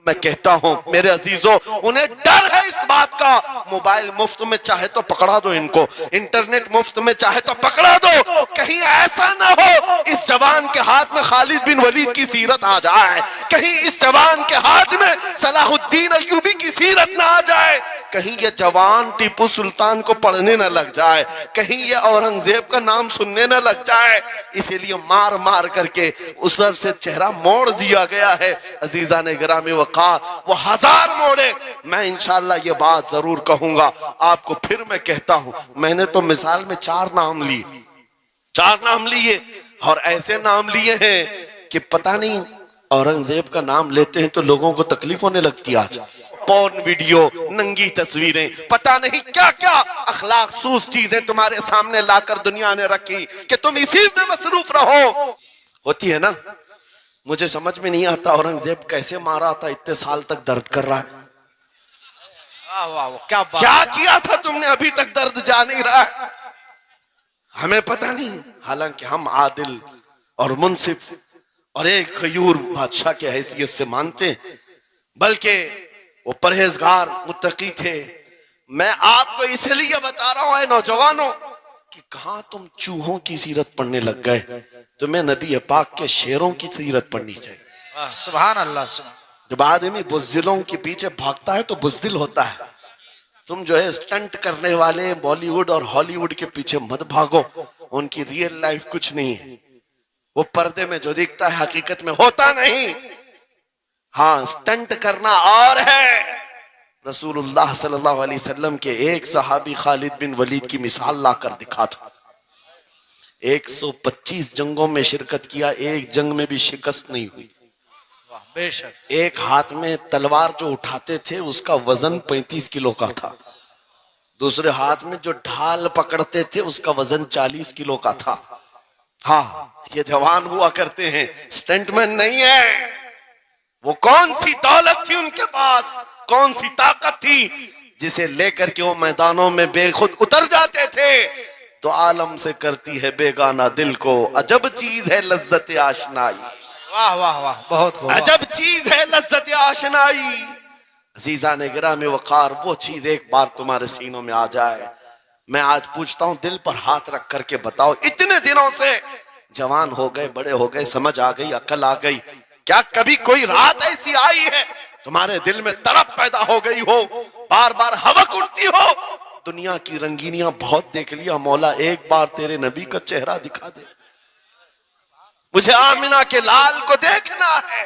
میں کہتا ہوں میرے عزیزوں، انہیں ڈر ہے اس بات کا، موبائل مفت میں چاہے تو پکڑا دو ان کو، انٹرنیٹ مفت میں چاہے تو پکڑا دو، کہیں ایسا نہ ہو اس جوان کے ہاتھ میں خالد بن ولید کی سیرت آ جائے، کہیں اس جوان کے ہاتھ میں صلاح الدین ایوبی کی سیرت نہ آ جائے، کہیں یہ جوان ٹیپو سلطان کو پڑھنے نہ لگ جائے، کہیں یہ اورنگزیب کا نام سننے نہ لگ جائے، اسی لیے مار مار کر کے اس طرف سے چہرہ موڑ دیا گیا ہے۔ عزیزان گرامی وقار وہ ہزار موڑے، میں انشاءاللہ یہ بات ضرور کہوں گا آپ کو، پھر میں کہتا ہوں میں نے تو مثال میں 4 نام لیے اور ایسے نام لیے ہیں کہ پتہ نہیں اورنگزیب کا نام لیتے ہیں تو لوگوں کو تکلیف ہونے لگتی آج، پورن ویڈیو، ننگی تصویریں، پتہ نہیں کیا کیا اخلاق سوز چیزیں تمہارے سامنے لا کر دنیا نے رکھی کہ تم اسی میں مصروف رہو۔ ہوتی ہے نا، مجھے سمجھ میں نہیں آتا اورنگزیب کیسے مارا تھا، اتنے سال تک درد کر رہا ہے، کیا کیا تھا تم نے ابھی تک درد جا نہیں رہا ہے، ہمیں پتہ نہیں، حالانکہ ہم عادل اور منصف اور ایک غیور بادشاہ کی حیثیت سے مانتے ہیں، بلکہ وہ پرہیزگار متقی تھے۔ میں آپ کو اس لیے بتا رہا ہوں اے نوجوانوں کہ کہاں تم چوہوں کی سیرت پڑھنے لگ گئے، تمہیں نبی پاک کے شیروں کی سیرت پڑھنی چاہیے۔ سبحان اللہ، جب آدمی بزدلوں کے پیچھے بھاگتا ہے تو بزدل ہوتا ہے، تم جو ہے سٹنٹ کرنے والے بالی ووڈ اور ہالی ووڈ کے پیچھے مت بھاگو، ان کی ریئل لائف کچھ نہیں ہے، وہ پردے میں جو دکھتا ہے حقیقت میں ہوتا نہیں۔ ہاں سٹنٹ کرنا اور ہے۔ رسول اللہ صلی اللہ علیہ وسلم کے ایک صحابی خالد بن ولید کی مثال لا کر دکھا تھا، 125 جنگوں میں شرکت کیا، ایک جنگ میں بھی شکست نہیں ہوئی، بے شک، ایک ہاتھ میں تلوار جو اٹھاتے تھے اس کا وزن 35 کلو کا تھا، دوسرے ہاتھ میں جو ڈھال پکڑتے تھے اس کا وزن 40 کلو کا تھا۔ ہاں یہ جوان ہوا کرتے ہیں، سٹنٹ مین نہیں ہے، وہ کون سی دولت تھی ان کے پاس، کون سی طاقت تھی جسے لے کر کے وہ میدانوں میں بے خود اتر جاتے تھے، تو عالم سے کرتی ہے بیگانہ دل کو عجب چیز ہے لذت آشنائی، واہ واہ واہ، بہت خوب، عجب چیز ہے لذت آشنائی۔ عزیزان گرامی وقار وہ چیز ایک بار تمہارے سینوں میں آ جائے، میں آج پوچھتا ہوں دل پر ہاتھ رکھ کر کے بتاؤ، اتنے دنوں سے جوان ہو گئے، بڑے ہو گئے، سمجھ آ گئی، عقل آ گئی، کیا کبھی کوئی رات ایسی آئی ہے تمہارے دل میں تڑپ پیدا ہو گئی ہو، بار بار حوق اٹھتی ہو، دنیا کی رنگینیاں بہت دیکھ لیا، مولا ایک بار تیرے نبی کا چہرہ دکھا دے، مجھے آمنہ کے لال کو دیکھنا ہے،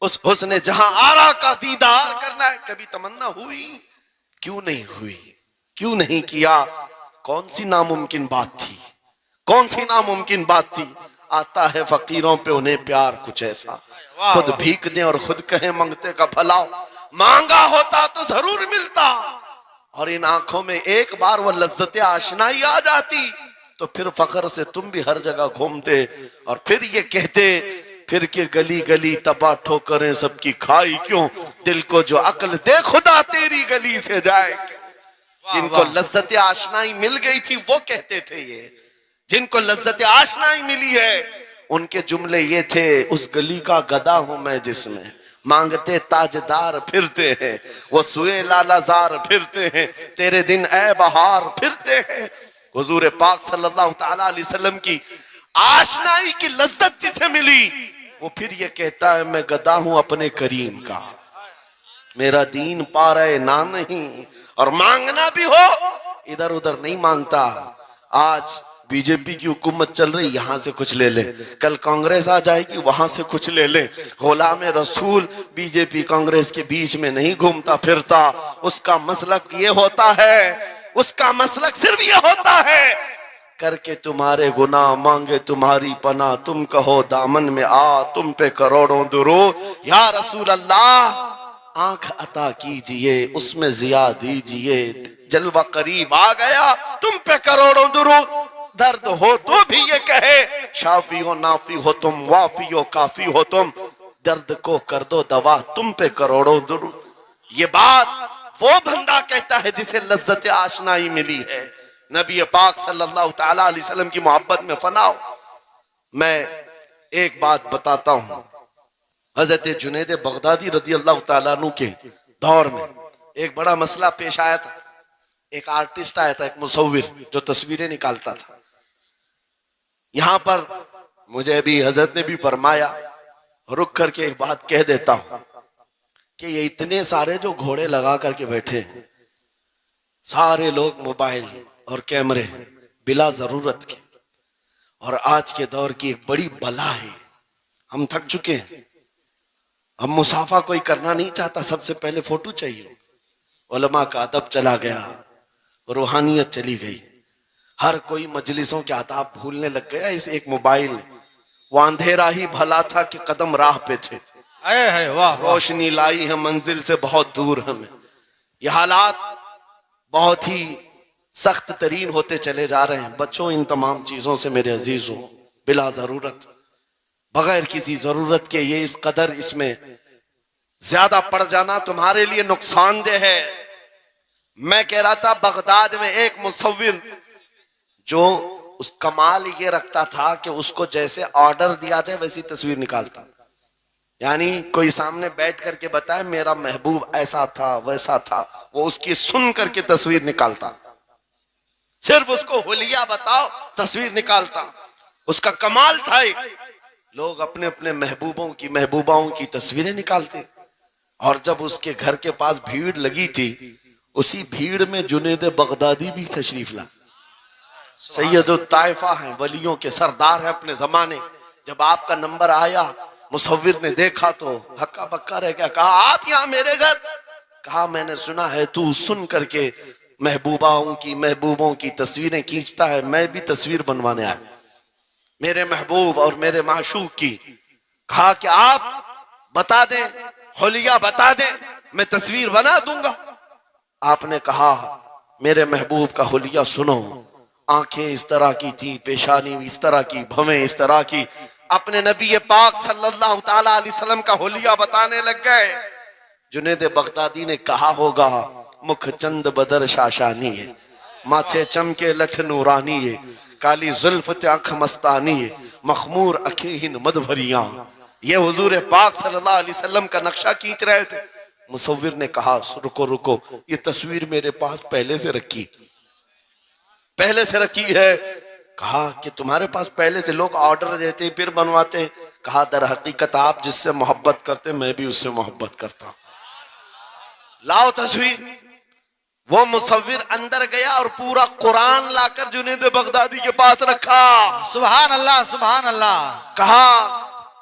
اس حسن جہاں آرا کا دیدار کرنا ہے، کبھی تمنا ہوئی؟ کیوں نہیں ہوئی؟ کیوں نہیں کیا؟ کون سی ناممکن بات تھی؟ کون سی ناممکن بات تھی؟ آتا ہے فقیروں پہ انہیں پیار کچھ ایسا، خود بھیک دیں اور خود کہیں منگتے کا بھلا، مانگا ہوتا تو ضرور ملتا، اور ان آنکھوں میں ایک بار وہ لذت آشنائی آ جاتی تو پھر فخر سے تم بھی ہر جگہ گھومتے اور پھر یہ کہتے پھر کہ گلی گلی تباہ ٹھوکریں سب کی کھائی کیوں، دل کو جو عقل دے خدا تیری گلی سے جائے کیوں۔ جن کو لذت آشنائی مل گئی تھی وہ کہتے تھے، یہ جن کو لذت آشنائی ملی ہے ان کے جملے یہ تھے، اس گلی کا گدا ہوں میں جس میں مانگتے تاجدار پھرتے ہیں، وہ سوئے لالا زار پھرتے ہیں، تیرے دن اے بہار پھرتے ہیں۔ حضور پاک صلی اللہ تعالیٰ علیہ وسلم کی آشنائی کی لذت جسے ملی وہ پھر یہ کہتا ہے میں گدا ہوں اپنے کریم کا، میرا دین پا رہے نہ نہیں، اور مانگنا بھی ہو ادھر ادھر نہیں مانگتا۔ آج بی جے پی کی حکومت چل رہی، یہاں سے کچھ لے لیں، کل کانگریس آ جائے گی وہاں سے کچھ لے لیں، غلام رسول بی جے پی کانگریس کے بیچ میں نہیں گھومتا پھرتا، اس کا مسلک یہ ہوتا ہے، اس کا مسلک صرف یہ ہوتا ہے کر کے تمہارے گناہ مانگے تمہاری پناہ، تم کہو دامن میں آ تم پہ کروڑوں درود، یا رسول اللہ آنکھ عطا کیجئے اس میں ضیاء دیجئے، جلوہ قریب آ گیا تم پہ کروڑوں درود، درد ہو تو بھی یہ کہے شافی ہو نافی ہو تم، وافی ہو کافی ہو تم، درد کو کر دو دوا تم پہ کروڑوں درود۔ یہ بات وہ بندہ کہتا ہے جسے لذت آشنائی ملی ہے، نبی پاک صلی اللہ تعالیٰ علیہ وسلم کی محبت میں فنا ہو۔ میں ایک بات بتاتا ہوں، حضرت جنید بغدادی رضی اللہ تعالیٰ عنہ کے دور میں ایک بڑا مسئلہ پیش آیا تھا. ایک آرٹسٹ آیا تھا, ایک مصور جو تصویریں نکالتا تھا. یہاں پر مجھے بھی حضرت نے بھی فرمایا, رک کر کے ایک بات کہہ دیتا ہوں کہ یہ اتنے سارے جو گھوڑے لگا کر کے بیٹھے ہیں, سارے لوگ موبائل اور کیمرے بلا ضرورت کے, اور آج کے دور کی ایک بڑی بلا ہے. ہم تھک چکے ہیں, ہم مسافہ کوئی کرنا نہیں چاہتا, سب سے پہلے فوٹو چاہیے. علماء کا ادب چلا گیا, روحانیت چلی گئی, ہر کوئی مجلسوں کے آداب بھولنے لگ گیا. اس ایک موبائل, وہ اندھیرا ہی بھلا تھا کہ قدم راہ پہ تھے, واہ واہ. روشنی لائی ہے منزل سے بہت دور ہمیں. یہ حالات بہت ہی سخت ترین ہوتے چلے جا رہے ہیں. بچوں ان تمام چیزوں سے میرے عزیزوں, بلا ضرورت, بغیر کسی ضرورت کے یہ اس قدر اس میں زیادہ پڑ جانا تمہارے لیے نقصان دہ ہے. میں کہہ رہا تھا بغداد میں ایک مصور جو اس کمال یہ رکھتا تھا کہ اس کو جیسے آرڈر دیا جائے ویسی تصویر نکالتا. یعنی کوئی سامنے بیٹھ کر کے بتائے میرا محبوب ایسا تھا ویسا تھا, وہ اس کی سن کر کے تصویر نکالتا. صرف اس کو حلیہ بتاؤ تصویر نکالتا. اس کا کمال تھا. ایک لوگ اپنے اپنے محبوبوں کی محبوباؤں کی تصویریں نکالتے, اور جب اس کے گھر کے پاس بھیڑ لگی تھی, اسی بھیڑ میں جنید بغدادی بھی تشریف لا. سید الطائفہ ہیں, ولیوں کے سردار ہیں اپنے زمانے. جب آپ کا نمبر آیا, مصور نے دیکھا تو ہکا بکا رہ گیا. کہا آپ یہاں میرے گھر؟ کہا میں نے سنا ہے تو سن کر کے محبوبوں کی تصویریں کھینچتا ہے, میں بھی تصویر بنوانے آیا میرے محبوب اور میرے معشوق کی. کہا کہ آپ بتا دیں, حلیہ بتا دیں, میں تصویر بنا دوں گا. آپ نے کہا میرے محبوب کا حلیہ سنو. آنکھیں اس طرح کی تھی, پیشانی اس طرح کی, بھویں اس طرح کی. اپنے نبی پاک صلی اللہ تعالی علیہ وسلم کا حلیہ بتانے لگ گئے. جنید بغدادی نے کہا ہوگا مکھ چند بدر شاشانی ہے, ماتھے چمکے لٹھ نورانی ہے, کالی زلف آنکھ مستانی ہے, مخمور اکھیں مد بھریاں. یہ حضور پاک صلی اللہ علیہ وسلم کا نقشہ کھینچ رہے تھے. مصور نے کہا رکو, یہ تصویر میرے پاس پہلے سے رکھی ہے. کہا کہ تمہارے پاس پہلے سے لوگ آرڈر دیتے پھر بنواتے. کہا در حقیقت آپ جس سے محبت کرتے میں بھی اس سے محبت کرتا ہوں, لاؤ تصویر. وہ مصور اندر گیا اور پورا قرآن لا کر جنید بغدادی کے پاس رکھا. سبحان اللہ سبحان اللہ. کہا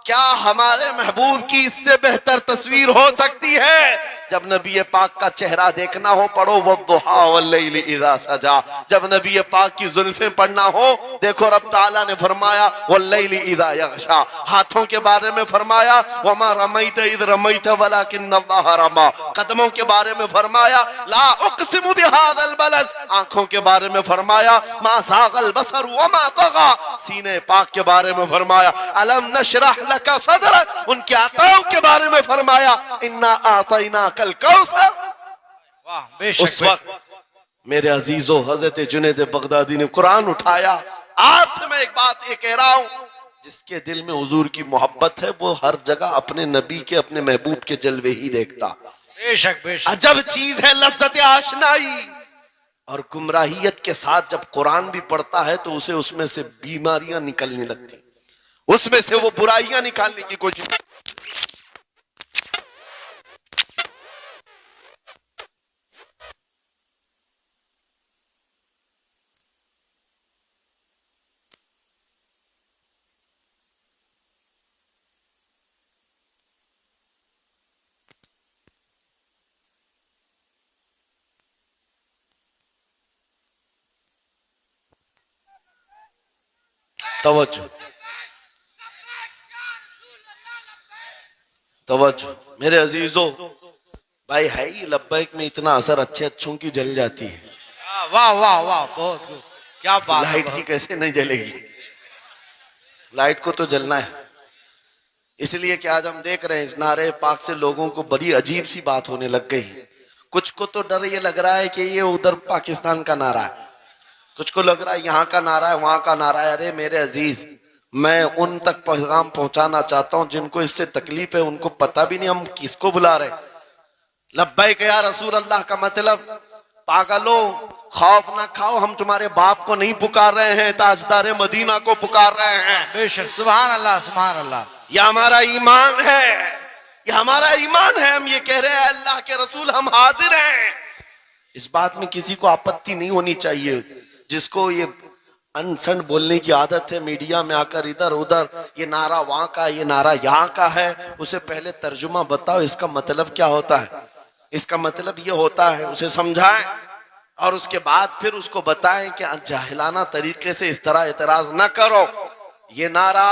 کیا ہمارے محبوب کی اس سے بہتر تصویر ہو سکتی ہے؟ جب نبی پاک کا چہرہ دیکھنا ہو پڑھو والضحیٰ واللیل اذا سجا. جب نبی پاک کی زلفیں پڑھنا ہو دیکھو رب تعالیٰ نے فرمایا واللیل اذا یغشا. ہاتھوں کے بارے میں فرمایا وما رمیت اذ رمیت ولکن اللہ رما. قدموں کے بارے میں فرمایا لا اقسم بہذا البلد. آنکھوں کے بارے میں فرمایا ما زاغ البصر وما طغى. سینے پاک کے بارے میں فرمایا الم نشرح لک صدرک. ان کے عطاؤں کے بارے میں فرمایا انا اعطیناک الکوثر. اس وقت میرے عزیزو حضرت جنید بغدادی نے قرآن اٹھایا. آپ سے میں ایک بات یہ کہہ رہا ہوں, جس کے دل میں حضور کی محبت ہے وہ ہر جگہ اپنے نبی کے اپنے محبوب کے جلوے ہی دیکھتا. بے شک بے شک. عجب چیز ہے لذت آشنائی. اور گمراہیت کے ساتھ جب قرآن بھی پڑھتا ہے تو اسے اس میں سے بیماریاں نکلنے لگتی, اس میں سے وہ برائیاں نکالنے کی کوشش. توجہ میرے عزیزو, بھائی ہے ہی لبیک میں اتنا اثر اچھے اچھوں کی جل جاتی ہے. واہ واہ واہ, بہت خوب. کیا بات ہے. لائٹ کی کیسے نہیں جلے گی؟ لائٹ کو تو جلنا ہے. اس لیے کہ آج ہم دیکھ رہے ہیں اس نعرے پاک سے لوگوں کو بڑی عجیب سی بات ہونے لگ گئی. کچھ کو تو ڈر یہ لگ رہا ہے کہ یہ ادھر پاکستان کا نعرہ ہے, کچھ کو لگ رہا ہے یہاں کا نعرہ ہے وہاں کا نعرہ ہے. ارے میرے عزیز, میں ان تک پیغام پہنچانا چاہتا ہوں جن کو اس سے تکلیف ہے، ان کو پتہ بھی نہیں ہم کس کو بلا رہے ہیں۔ لبیک یا رسول اللہ کا مطلب پاگلو خوف نہ کھاؤ، ہم تمہارے باپ کو نہیں پکار رہے ہیں، تاجدار مدینہ کو پکار رہے ہیں۔ بے شک، سبحان اللہ سبحان اللہ۔ یہ ہمارا ایمان ہے، یہ ہمارا ایمان ہے، ہم یہ کہہ رہے ہیں اللہ کے رسول ہم حاضر ہیں۔ اس بات میں کسی کو آپتی نہیں ہونی چاہیے۔ جس کو یہ انسن بولنے کی عادت ہے میڈیا میں آ کر ادھر ادھر، یہ نعرہ وہاں کا یہ نعرہ یہاں کا ہے، اسے پہلے ترجمہ بتاؤ اس کا مطلب کیا ہوتا ہے۔ اس کا مطلب یہ ہوتا ہے، اسے سمجھائیں اور اس کے بعد پھر اس کو بتائیں کہ جاہلانہ طریقے سے اس طرح اعتراض نہ کرو۔ یہ نعرہ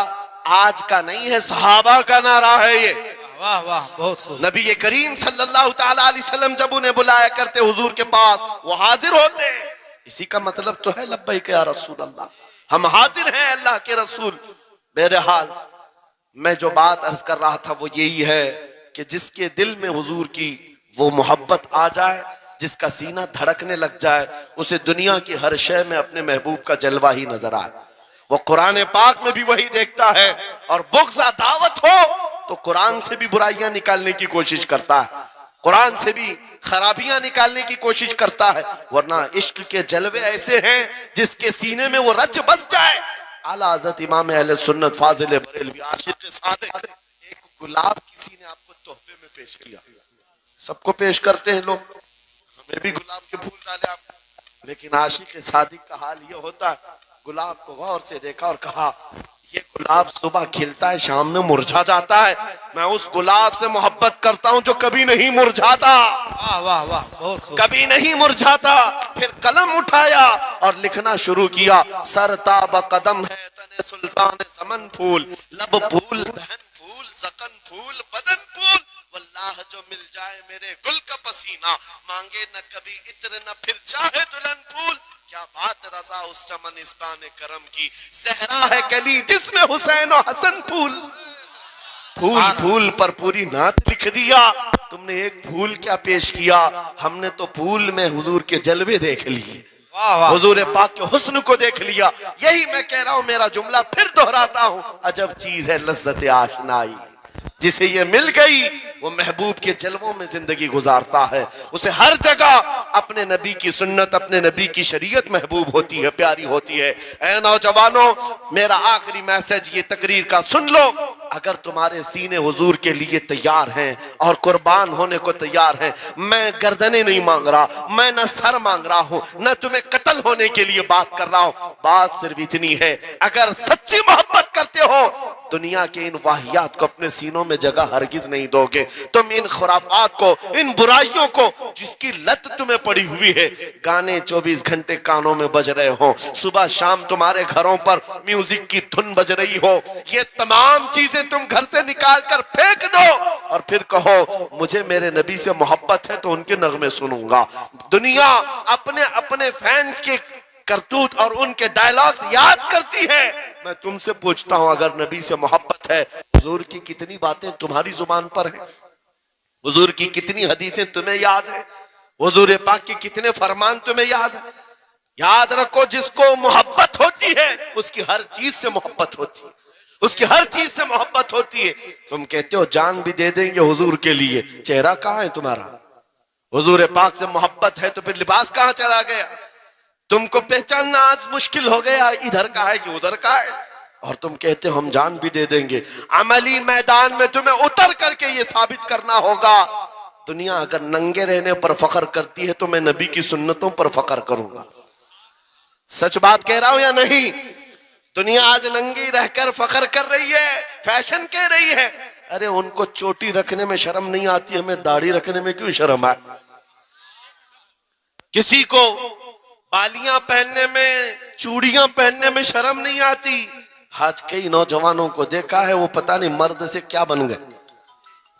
آج کا نہیں ہے، صحابہ کا نعرہ ہے یہ۔ واہ واہ، بہت خوب۔ نبی کریم صلی اللہ تعالیٰ علیہ وسلم جب انہیں بلایا کرتے حضور کے پاس، وہ حاضر ہوتے۔ اسی کا مطلب تو ہے لبیک یا رسول اللہ، ہم حاضر ہیں اللہ کے رسول۔ بہرحال میں جو بات عرض کر رہا تھا وہ یہی ہے کہ جس کے دل میں حضور کی وہ محبت آ جائے، جس کا سینہ دھڑکنے لگ جائے، اسے دنیا کی ہر شے میں اپنے محبوب کا جلوہ ہی نظر آئے۔ وہ قرآن پاک میں بھی وہی دیکھتا ہے، اور بغض دعوت ہو تو قرآن سے بھی برائیاں نکالنے کی کوشش کرتا ہے، قرآن سے بھی خرابیاں نکالنے کی کوشش کرتا ہے۔ ورنہ عشق کے جلوے ایسے ہیں جس کے سینے میں وہ رچ بس جائے۔ اعلیٰ حضرت امام اہل سنت فاضل بریلوی عاشق صادق، ایک گلاب کسی نے آپ کو تحفے میں پیش کیا، سب کو پیش کرتے ہیں لوگ، ہمیں بھی گلاب کے پھول ڈالے آپ، لیکن عاشق صادق کا حال یہ ہوتا ہے، گلاب کو غور سے دیکھا اور کہا یہ گلاب صبح کھلتا ہے شام میں مرجھا جاتا ہے، میں اس گلاب سے محبت کرتا ہوں جو کبھی نہیں مرجھاتا، واہ واہ واہ، بہت خوب۔ کبھی نہیں مرجھاتا۔ پھر قلم اٹھایا اور لکھنا شروع کیا، سر تاب قدم ہے تن سلطان زمن پھول، لب پھول دہن پھول زکن پھول بدن پھول، واللہ جو مل جائے میرے گل کا پسینہ، مانگے نہ کبھی عطر نہ پھر چاہے دلہن پھول۔ کیا بات رضا اس چمنستان کرم کی، صحرا ہے کلی جس میں حسین و حسن پھول۔ پھول پھول پر پوری نعت لکھ دیا، تم نے ایک پھول کیا پیش کیا، ہم نے تو پھول میں حضور کے جلوے دیکھ لیے، حضور پاک کے حسن کو دیکھ لیا۔ یہی میں کہہ رہا ہوں، میرا جملہ پھر دہراتا ہوں، عجب چیز ہے لذت آشنائی، جسے یہ مل گئی وہ محبوب کے جلووں میں زندگی گزارتا ہے، اسے ہر جگہ اپنے نبی کی سنت اپنے نبی کی شریعت محبوب ہوتی ہے، پیاری ہوتی ہے۔ اے نوجوانوں، میرا آخری میسج یہ تقریر کا سن لو، اگر تمہارے سینے حضور کے لیے تیار ہیں اور قربان ہونے کو تیار ہیں، میں گردنیں نہیں مانگ رہا، میں نہ سر مانگ رہا ہوں، نہ تمہیں قتل ہونے کے لیے بات کر رہا ہوں، بات صرف اتنی ہے، اگر سچی محبت کرتے ہو دنیا کے ان واہیات کو اپنے سینوں میں جگہ ہرگز نہیں دو گے۔ تم ان خرافات کو، ان برائیوں کو، جس کی لت تمہیں پڑی ہوئی ہے، گانے 24 گھنٹے کانوں میں بج رہے ہوں، صبح شام تمہارے گھروں پر میوزک کی دھن بج رہی ہو، یہ تمام چیزیں تم گھر سے نکال کر پھینک دو اور پھر کہو مجھے میرے نبی سے محبت ہے تو ان کے نغمے سنوں گا۔ دنیا اپنے اپنے فینس کے کرتوت اور ان کے ڈائلاگز یاد کرتی ہے، میں تم سے پوچھتا ہوں اگر نبی سے محبت ہے، حضور کی کتنی باتیں تمہاری زبان پر ہیں، حضور کی کتنی حدیثیں تمہیں یاد ہیں، حضور پاک کی کتنے فرمان تمہیں یاد ہیں؟ یاد رکھو جس کو محبت ہوتی ہے اس کی ہر چیز سے محبت ہوتی ہے، اس کی ہر چیز سے محبت ہوتی ہے۔ تم کہتے ہو جان بھی دے دیں گے حضور کے لیے، چہرہ کہاں ہے تمہارا؟ حضور پاک سے محبت ہے تو پھر لباس کہاں چلا گیا؟ تم کو پہچاننا آج مشکل ہو گیا، ادھر کا ہے کہ ادھر کا ہے، اور تم کہتے ہو ہم جان بھی دے دیں گے۔ عملی میدان میں تمہیں اتر کر کے یہ ثابت کرنا ہوگا، دنیا اگر ننگے رہنے پر فخر کرتی ہے تو میں نبی کی سنتوں پر فخر کروں گا۔ سچ بات کہہ رہا ہوں یا نہیں؟ دنیا آج ننگی رہ کر فخر کر رہی ہے، فیشن کہہ رہی ہے، ارے ان کو چوٹی رکھنے میں شرم نہیں آتی، ہمیں داڑھی رکھنے میں کیوں شرم ہے؟ کسی کو بالیاں پہننے میں، چوڑیاں پہننے میں شرم نہیں آتی۔ آج کئی نوجوانوں کو دیکھا ہے وہ پتہ نہیں مرد سے کیا بن گئے،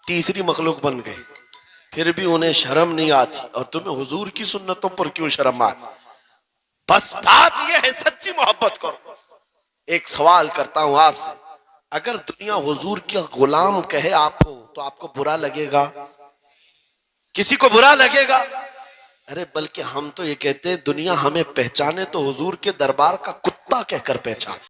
تیسری مخلوق بن گئے، پھر بھی انہیں شرم نہیں آتی، اور تمہیں حضور کی سنتوں پر کیوں شرم آئے؟ بس بات یہ ہے سچی محبت کرو۔ ایک سوال کرتا ہوں آپ سے، اگر دنیا حضور کا غلام کہے آپ کو تو آپ کو برا لگے گا؟ کسی کو برا لگے گا؟ ارے بلکہ ہم تو یہ کہتے ہیں دنیا ہمیں پہچانے تو حضور کے دربار کا کتا کہہ کر پہچانے۔